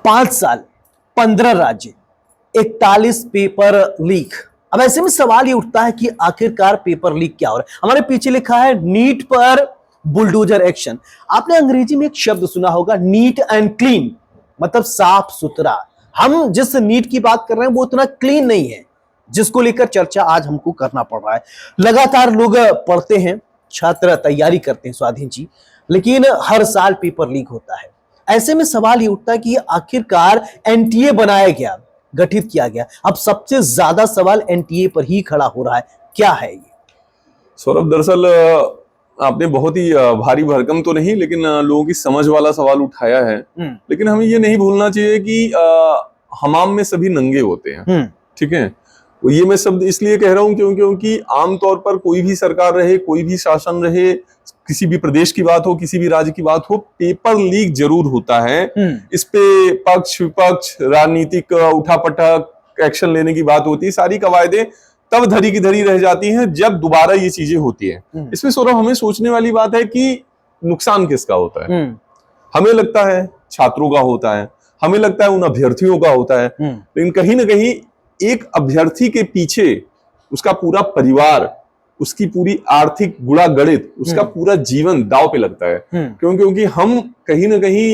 5 साल, 15 राज्य, 41 paper leak. अब ऐसे में सवाल ये उठता है कि आखिरकार पेपर लीक क्या हो रहा है। हमारे पीछे लिखा है नीट पर बुलडोजर एक्शन। आपने अंग्रेजी में एक शब्द सुना होगा, नीट एंड क्लीन, मतलब साफ सुथरा। हम जिस नीट की बात कर रहे हैं वो उतना क्लीन नहीं है, जिसको लेकर चर्चा आज हमको करना पड़ रहा है। लगातार लोग पढ़ते हैं, छात्र तैयारी करते हैं स्वाधीन जी, लेकिन हर साल पेपर लीक होता है। ऐसे में सवाल ये उठता है कि आखिरकार एनटीए बनाया गया, गठित किया गया, अब सबसे ज्यादा सवाल एनटीए पर ही खड़ा हो रहा है। क्या है ये सौरभ? दरअसल आपने बहुत ही भारी भरकम तो नहीं, लेकिन लोगों की समझ वाला सवाल उठाया है। लेकिन हमें ये नहीं भूलना चाहिए कि हमाम में सभी नंगे होते हैं, ठीक है। ये मैं शब्द इसलिए कह रहा हूं क्योंकि आमतौर पर कोई भी सरकार रहे, कोई भी शासन रहे, किसी भी प्रदेश की बात हो, किसी भी राज्य की बात हो, पेपर लीक जरूर होता है। इस पे पक्ष विपक्ष, राजनीतिक उठापटक, एक्शन लेने की बात होती है। सारी कवायदें तब धरी की धरी रह जाती हैं जब दोबारा ये चीजें होती हैं। इसमें सौरभ हमें सोचने वाली बात है कि नुकसान किसका होता है। हमें लगता है छात्रों का होता है, हमें लगता है उन अभ्यर्थियों का होता है, लेकिन कहीं ना कहीं एक अभ्यर्थी के पीछे उसका पूरा परिवार, उसकी पूरी आर्थिक गुणा गणित, उसका पूरा जीवन दांव पे लगता है। क्योंकि हम कहीं ना कहीं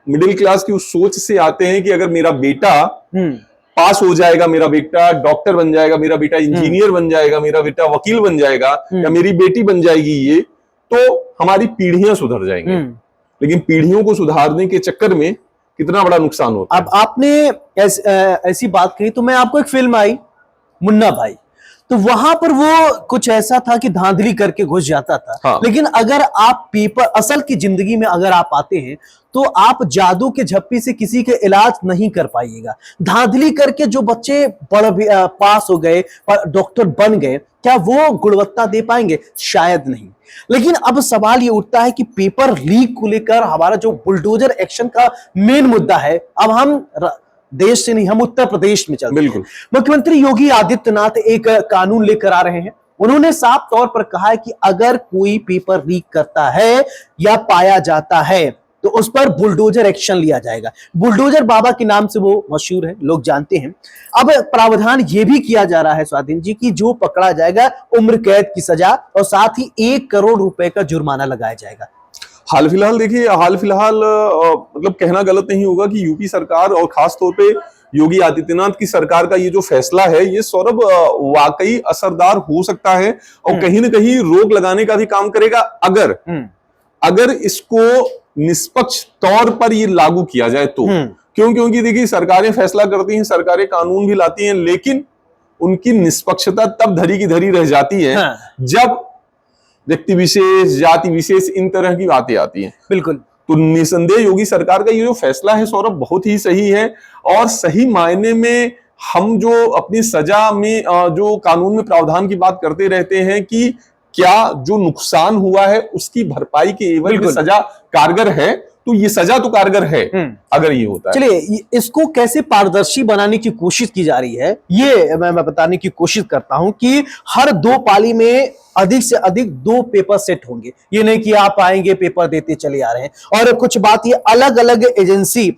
मिडिल क्लास की उस सोच से आते हैं कि अगर मेरा बेटा पास हो जाएगा, मेरा बेटा डॉक्टर बन जाएगा, मेरा बेटा इंजीनियर बन जाएगा, मेरा बेटा वकील बन जाएगा, या मेरी बेटी बन जाएगी, ये तो हमारी पीढ़ियां सुधर जाएंगी। लेकिन पीढ़ियों को सुधारने के चक्कर में कितना बड़ा नुकसान होता है। अब आपने ऐसी बात कही तो मैं आपको एक फिल्म आई मुन्ना भाई, तो वहां पर वो कुछ ऐसा था कि धांधली करके घुस जाता था। हाँ। लेकिन अगर आप पेपर असल की जिंदगी में अगर आप आते हैं तो आप जादू के झप्पी से किसी के इलाज नहीं कर पाइएगा। धांधली करके जो बच्चे पास हो गए, डॉक्टर बन गए, क्या वो गुणवत्ता दे पाएंगे? शायद नहीं। लेकिन अब सवाल ये उठता है कि पेपर लीक को लेकर हमारा जो बुलडोजर एक्शन का मेन मुद्दा है, अब हम देश से नहीं, हम उत्तर प्रदेश में चलते हैं। मुख्यमंत्री योगी आदित्यनाथ एक कानून लेकर आ रहे हैं। उन्होंने साफ तौर पर कहा है कि अगर कोई पेपर लीक करता है या पाया जाता है तो उस पर बुलडोजर एक्शन लिया जाएगा। बुलडोजर बाबा के नाम से वो मशहूर है, लोग जानते हैं। अब प्रावधान ये भी किया जा रहा है स्वाधीन जी की जो पकड़ा जाएगा उम्र कैद की सजा और साथ ही 1 करोड़ रुपए का जुर्माना लगाया जाएगा। हाल फिलहाल देखिए, मतलब कहना गलत नहीं होगा कि यूपी सरकार और खास तौर पे योगी आदित्यनाथ की सरकार का ये जो फैसला है, ये सौरभ वाकई असरदार हो सकता है और कहीं ना कहीं रोक लगाने का भी काम करेगा अगर इसको निष्पक्ष तौर पर ये लागू किया जाए तो। क्योंकि देखिए, सरकारें फैसला करती हैं, सरकारें कानून भी लाती हैं, लेकिन उनकी निष्पक्षता तब धरी की धरी रह जाती है जब व्यक्ति विशेष, जाति विशेष, इन तरह की बातें आती हैं। बिल्कुल। तो निसंदेह योगी सरकार का ये जो फैसला है सौरभ बहुत ही सही है। और सही मायने में हम जो अपनी सजा में जो कानून में प्रावधान की बात करते रहते हैं कि क्या जो नुकसान हुआ है उसकी भरपाई के एवज में सजा कारगर है, तो ये सजा तो कारगर है अगर ये होता है। चलिए, इसको कैसे पारदर्शी बनाने की कोशिश की जा रही है ये मैं बताने की कोशिश करता हूं कि हर 2 पाली में अधिक से अधिक 2 पेपर सेट होंगे। ये नहीं कि आप आएंगे पेपर देते चले आ रहे हैं। और कुछ बात ये अलग अलग एजेंसी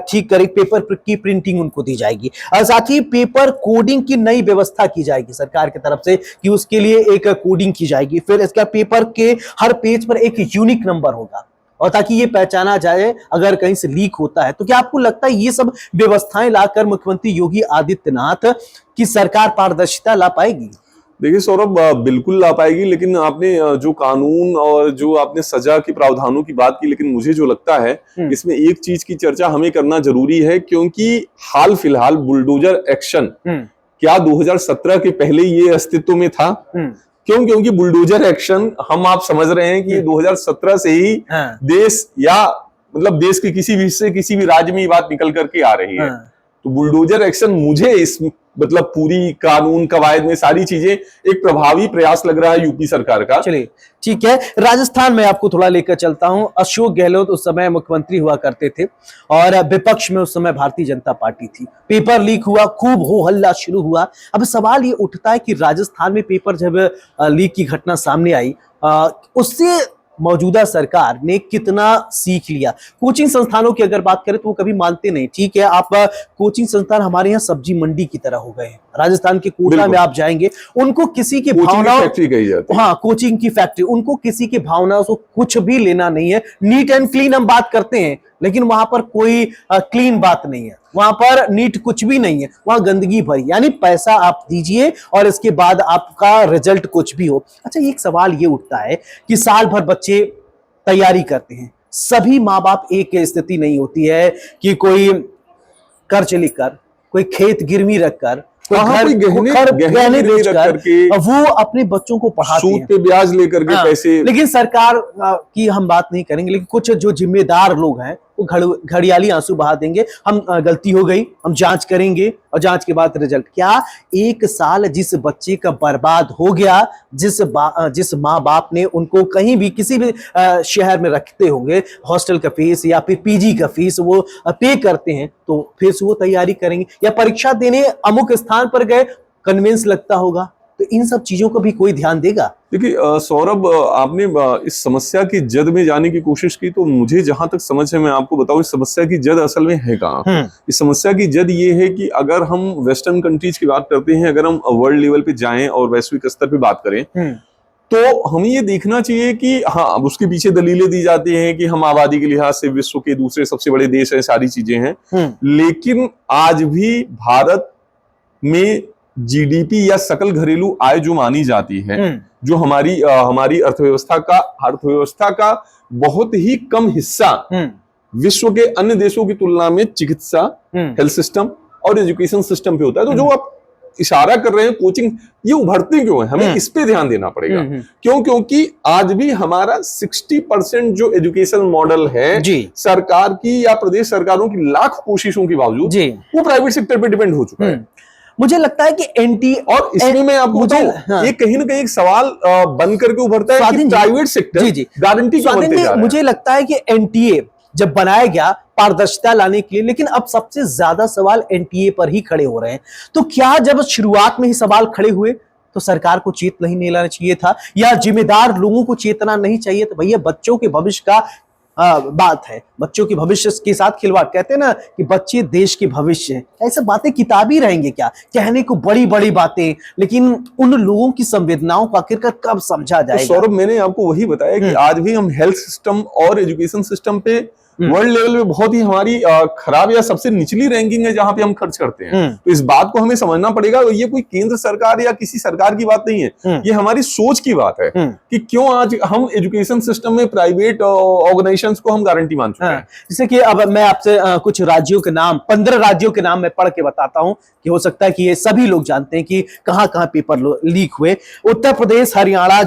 ठीक करेगी, पेपर की प्रिंटिंग उनको दी जाएगी और साथ ही पेपर कोडिंग की नई व्यवस्था की जाएगी सरकार की तरफ से कि उसके लिए एक कोडिंग की जाएगी। फिर इसका पेपर के हर पेज पर एक यूनिक नंबर होगा और ताकि ये पहचाना जाए अगर कहीं से लीक होता है। तो क्या आपको लगता है ये सब व्यवस्थाएं लाकर मुख्यमंत्री योगी आदित्यनाथ की सरकार पारदर्शिता ला पाएगी? देखिए सौरभ, बिल्कुल ला पाएगी, लेकिन आपने जो कानून और जो आपने सजा के प्रावधानों की बात की, लेकिन मुझे जो लगता है इसमें एक चीज की चर्चा हमें करना जरूरी है, क्योंकि हाल फिलहाल बुलडोजर एक्शन क्या 2017 के पहले ये अस्तित्व में था? क्योंकि बुलडोजर एक्शन हम आप समझ रहे हैं कि 2017 से ही देश या मतलब देश के किसी भी हिस्से, किसी भी राज्य में ये बात निकल करके आ रही है। तो बुलडोजर एक्शन मुझे इस मतलब पूरी कानून कवायद में सारी चीजें एक प्रभावी प्रयास लग रहा है यूपी सरकार का। चलिए ठीक है, राजस्थान में आपको थोड़ा लेकर चलता हूं। अशोक गहलोत उस समय मुख्यमंत्री हुआ करते थे और विपक्ष में उस समय भारतीय जनता पार्टी थी। पेपर लीक हुआ, खूब हो हल्ला शुरू हुआ। अब सवाल ये उठता है कि राजस्थान में पेपर जब लीक की घटना सामने आई, उससे मौजूदा सरकार ने कितना सीख लिया। कोचिंग संस्थानों की अगर बात करें तो वो कभी मानते नहीं। ठीक है, आप कोचिंग संस्थान हमारे यहाँ सब्जी मंडी की तरह हो गए हैं। राजस्थान के कोटा में आप जाएंगे, उनको किसी की भावनाओं, फैक्ट्री कही जाती है। हाँ, कोचिंग की फैक्ट्री, उनको किसी की भावनाओं से कुछ भी लेना नहीं है। नीट एंड क्लीन हम बात करते हैं, लेकिन वहां पर कोई क्लीन बात नहीं है, वहां पर नीट कुछ भी नहीं है, वहां गंदगी भरी। यानी पैसा आप दीजिए और इसके बाद आपका रिजल्ट कुछ भी हो। अच्छा, एक सवाल ये उठता है कि साल भर बच्चे तैयारी करते हैं, सभी माँ बाप एक स्थिति नहीं होती है कि कोई कर्ज लेकर, कोई खेत गिरवी रखकर, कोई गहने बेचकर वो अपने बच्चों को पढ़ाते हैं, सूद पे ब्याज लेकर के पैसे। लेकिन सरकार की हम बात नहीं करेंगे, लेकिन कुछ जो जिम्मेदार लोग हैं वो घड़ियाली आंसू बहा देंगे। हम गलती हो गई, हम जांच करेंगे और जांच के बाद रिजल्ट। क्या एक साल जिस बच्चे का बर्बाद हो गया, जिस माँ बाप ने उनको कहीं भी किसी भी शहर में रखते होंगे, हॉस्टल का फीस या फिर पीजी का फीस वो पे करते हैं, तो फिर से वो तैयारी करेंगे। या परीक्षा देने अमुक स्थान पर गए, कन्वेंस लगता होगा, तो इन सब चीजों को भी कोई ध्यान देगा? देखिए सौरभ, आपने इस समस्या की जद में जाने की कोशिश की, तो मुझे जहां तक समझ है मैं आपको बताऊं इस समस्या की जद असल में है कहाँ। इस समस्या की जद ये है कि अगर हम वेस्टर्न कंट्रीज की बात करते हैं, अगर हम वर्ल्ड लेवल पे जाएं और वैश्विक स्तर पे बात करें, तो हमें ये देखना चाहिए कि हाँ, अब उसके पीछे दलीलें दी जाती हैं कि हम आबादी के लिहाज से विश्व के दूसरे सबसे बड़े देश हैं, सारी चीजें हैं, लेकिन आज भी भारत में जीडीपी या सकल घरेलू आय जो मानी जाती है, जो हमारी अर्थव्यवस्था का बहुत ही कम हिस्सा विश्व के अन्य देशों की तुलना में चिकित्सा, हेल्थ सिस्टम और एजुकेशन सिस्टम पे होता है। तो जो आप इशारा कर रहे हैं कोचिंग, ये उभरती क्यों है, हमें इस पे ध्यान देना पड़ेगा। क्यों? क्योंकि आज भी हमारा 60% जो एजुकेशन मॉडल है सरकार की या प्रदेश सरकारों की लाख कोशिशों के बावजूद वो प्राइवेट सेक्टर पे डिपेंड हो चुका है। मुझे लगता है कि एनटी, और इसमें मैं आपको बताऊं, ये कहीं ना कहीं एक सवाल बन करके उभरता है कि प्राइवेट सेक्टर गारंटी क्यों बनते जा रहा है। मुझे लगता है कि एनटीए जब बनाया गया पारदर्शिता लाने के लिए, लेकिन अब सबसे ज्यादा सवाल एनटीए पर ही खड़े हो रहे हैं। तो क्या जब शुरुआत में ही सवाल खड़े हुए तो सरकार को चेत नहीं लेना चाहिए था, या जिम्मेदार लोगों को चेतना नहीं चाहिए? तो भैया, बच्चों के भविष्य का बात है, बच्चों के भविष्य के साथ खिलवाड़। कहते हैं ना कि बच्चे देश के भविष्य हैं। ऐसे बातें किताबी रहेंगे क्या, कहने को बड़ी बड़ी बातें, लेकिन उन लोगों की संवेदनाओं को आखिरकार कब समझा जाएगा? तो सौरभ, मैंने आपको वही बताया कि आज भी हम हेल्थ सिस्टम और एजुकेशन सिस्टम पे वर्ल्ड लेवल पे बहुत ही हमारी खराब या सबसे निचली रैंकिंग है जहां पे हम खर्च करते हैं। तो इस बात को हमें समझना पड़ेगा। ये कोई केंद्र सरकार या किसी सरकार की बात नहीं है, ये हमारी सोच की बात है कि क्यों आज हम एजुकेशन सिस्टम में प्राइवेट ऑर्गेनाइजेशंस को हम गारंटी मान चुके हैं। जैसे कि अब मैं आपसे कुछ राज्यों के नाम, 15 राज्यों के नाम मैं पढ़ के बताता हूं कि हो सकता है कि ये सभी लोग जानते हैं कि कहां कहां पेपर लीक हुए। उत्तर प्रदेश, हरियाणा,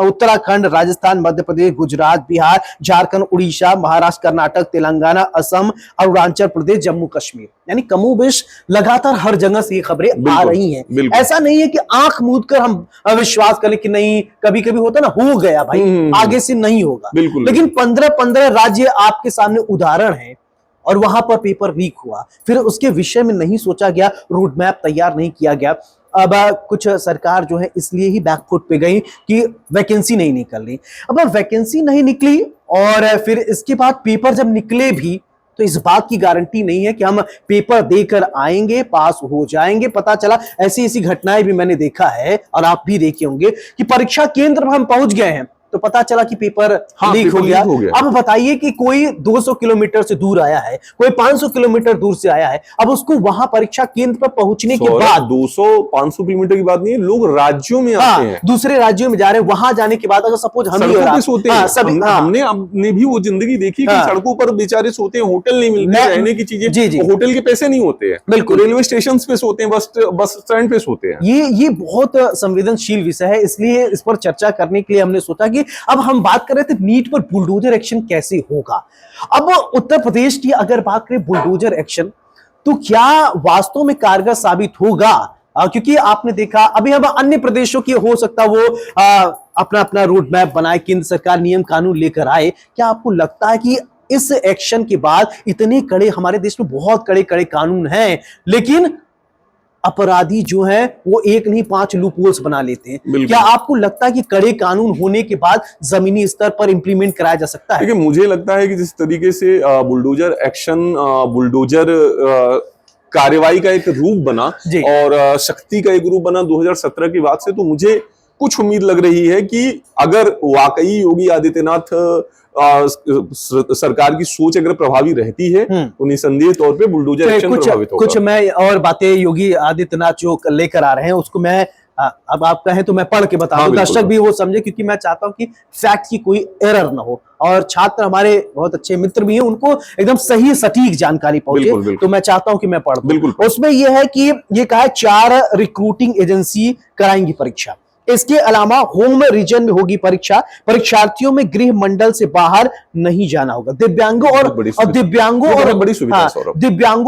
उत्तराखंड, राजस्थान, मध्य प्रदेश, गुजरात, बिहार, झारखंड, उड़ीसा, महाराष्ट्र, कर्नाटक, तेलंगाना, असम, अरुणाचल प्रदेश, जम्मू कश्मीर। यानी कमोबेश लगातार हर जगह से ये खबरें आ रही हैं। ऐसा नहीं है कि आंख मूंद कर हम विश्वास करें कि नहीं, कभी कभी होता ना, हो गया भाई, आगे से नहीं होगा। लेकिन 15 राज्य आपके सामने उदाहरण है, और वहां पर पेपर लीक हुआ, फिर उसके विषय में नहीं सोचा गया, रोड मैप तैयार नहीं किया गया। अब कुछ सरकार जो है इसलिए ही बैकफुट पे गई कि वैकेंसी नहीं निकल रही। अब वैकेंसी नहीं निकली और फिर इसके बाद पेपर जब निकले भी, तो इस बात की गारंटी नहीं है कि हम पेपर देकर आएंगे, पास हो जाएंगे। पता चला, ऐसी ऐसी घटनाएं भी मैंने देखा है और आप भी देखे होंगे कि परीक्षा केंद्र पर हम पहुंच गए हैं तो पता चला कि पेपर लीक हो गया। अब बताइए कि कोई 200 किलोमीटर से दूर आया है, कोई 500 किलोमीटर दूर से आया है, अब उसको वहां परीक्षा केंद्र पर पहुंचने के बाद 200-500 किलोमीटर की बात नहीं है, लोग राज्यों में आते हैं, दूसरे राज्यों में जा रहे हैं। वहां जाने के बाद अगर सपोज हम हमने भी वो जिंदगी देखी कि सड़कों पर बेचारे सोते हैं, होटल नहीं मिलते, रहने की चीजें, होटल के पैसे नहीं होते हैं, बिल्कुल रेलवे स्टेशन पे सोते हैं, बस स्टैंड पे सोते हैं। ये बहुत संवेदनशील विषय है, इसलिए इस पर चर्चा करने के लिए हमने सोचा कि अब हम बात कर रहे थे नीट पर बुलडोजर एक्शन कैसे होगा। अब उत्तर प्रदेश की अगर बात करें बुलडोजर एक्शन, तो क्या वास्तव में कारगर साबित होगा? क्योंकि आपने देखा, अभी हम अन्य प्रदेशों की हो सकता वो अपना अपना रोड मैप बनाए, केंद्र सरकार नियम कानून लेकर आए। क्या आपको लगता है कि इस एक्शन के बाद इतने कड़े, हमारे देश में बहुत कड़े कड़े कानून हैं, लेकिन अपराधी जो है वो एक नहीं 5 लूपहोल्स बना लेते हैं। बिल्कुल। क्या आपको लगता है कि कड़े कानून होने के बाद जमीनी स्तर पर इंप्लीमेंट कराया जा सकता है? देखिए, मुझे लगता है कि जिस तरीके से बुलडोजर एक्शन, बुलडोजर कार्रवाई का एक रूप बना जी। और शक्ति का एक रूप बना 2017 की बात से, तो मुझे कुछ उम्मीद लग रही है कि अगर वाकई योगी आदित्यनाथ सरकार की सोच अगर प्रभावी रहती है तो निसंदेह तौर पे बुलडोजर एक्शन प्रभावित होगा। कुछ मैं और बातें योगी आदित्यनाथ जो लेकर आ रहे हैं उसको मैं अब आप कहें तो मैं पढ़ के बता दूं, दर्शक भी वो समझे, क्योंकि मैं चाहता हूं कि फैक्ट की कोई एरर ना हो और छात्र हमारे बहुत अच्छे मित्र भी हैं, उनको एकदम सही सटीक जानकारी पहुंचे। तो मैं चाहता हूं कि मैं पढ़ दूं। उसमें यह है कि ये कहा है 4 रिक्रूटिंग एजेंसी कराएंगी परीक्षा। इसके अलावा होम रीजन में होगी परीक्षा। परीक्षार्थियों में गृह मंडल से बाहर नहीं जाना होगा। दिव्यांगों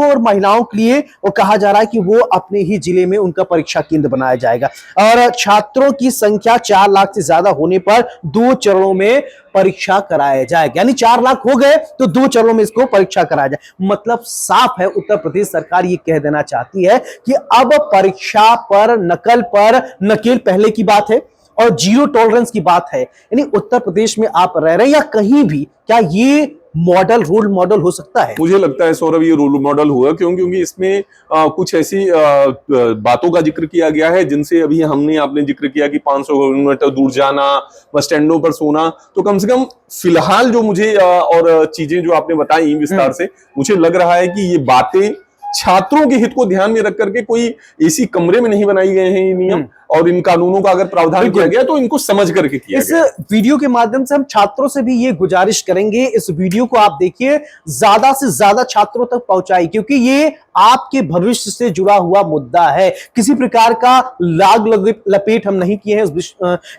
और महिलाओं के लिए वो कहा जा रहा है कि वो अपने ही जिले में उनका परीक्षा केंद्र बनाया जाएगा और छात्रों की संख्या 4 लाख से ज्यादा होने पर 2 चरणों में परीक्षा कराया जाएगा। यानी 4 लाख हो गए तो 2 चरणों में इसको परीक्षा कराया जाए। मतलब साफ है, उत्तर प्रदेश सरकार ये कह देना चाहती है कि अब परीक्षा पर, नकल पर नकेल पहले की बात है और जीरो टॉलरेंस की बात है। यानी उत्तर प्रदेश में आप रह रहे हैं या कहीं भी, क्या ये मॉडल, रोल मॉडल हो सकता है? मुझे लगता है सौरभ ये रोल मॉडल होगा, क्योंकि इसमें कुछ ऐसी बातों का जिक्र किया गया है जिनसे अभी आपने जिक्र किया कि 500 किलोमीटर दूर जाना, बस स्टैंडों पर सोना। तो कम से कम फिलहाल जो मुझे और चीजें जो आपने बताई विस्तार से, मुझे लग रहा है कि ये बातें छात्रों के हित को ध्यान में रख करके कोई इसी कमरे में नहीं बनाई गए हैं ये नियम, और इन कानूनों का अगर प्रावधान किया गया तो इनको समझ करके किया गया। इस वीडियो के माध्यम से हम छात्रों से भी ये गुजारिश करेंगे, इस वीडियो को आप देखिए, ज्यादा से ज्यादा छात्रों तक पहुंचाइए, क्योंकि ये आपके भविष्य से जुड़ा हुआ मुद्दा है। किसी प्रकार का लाग लपेट हम नहीं किए हैं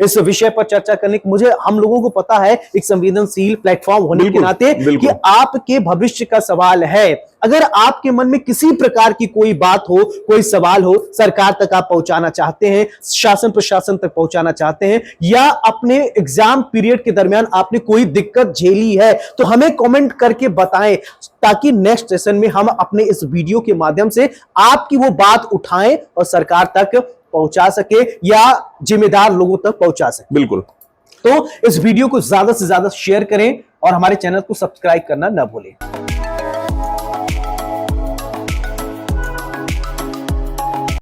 इस विषय पर चर्चा करने की। मुझे, हम लोगों को पता है एक संवेदनशील प्लेटफॉर्म होने के नाते कि आपके भविष्य का सवाल है। अगर आपके मन में किसी प्रकार की कोई बात हो, कोई सवाल हो, सरकार तक आप पहुंचाना चाहते हैं, शासन प्रशासन तक पहुंचाना चाहते हैं, या अपने एग्जाम पीरियड के दरमियान आपने कोई दिक्कत झेली है, तो हमें कमेंट करके बताएं, ताकि नेक्स्ट सेशन में हम अपने इस वीडियो के माध्यम से आपकी वो बात उठाएं और सरकार तक पहुंचा सके या जिम्मेदार लोगों तक पहुंचा सके। बिल्कुल। तो इस वीडियो को ज्यादा से ज्यादा शेयर करें और हमारे चैनल को सब्सक्राइब करना न भूलें।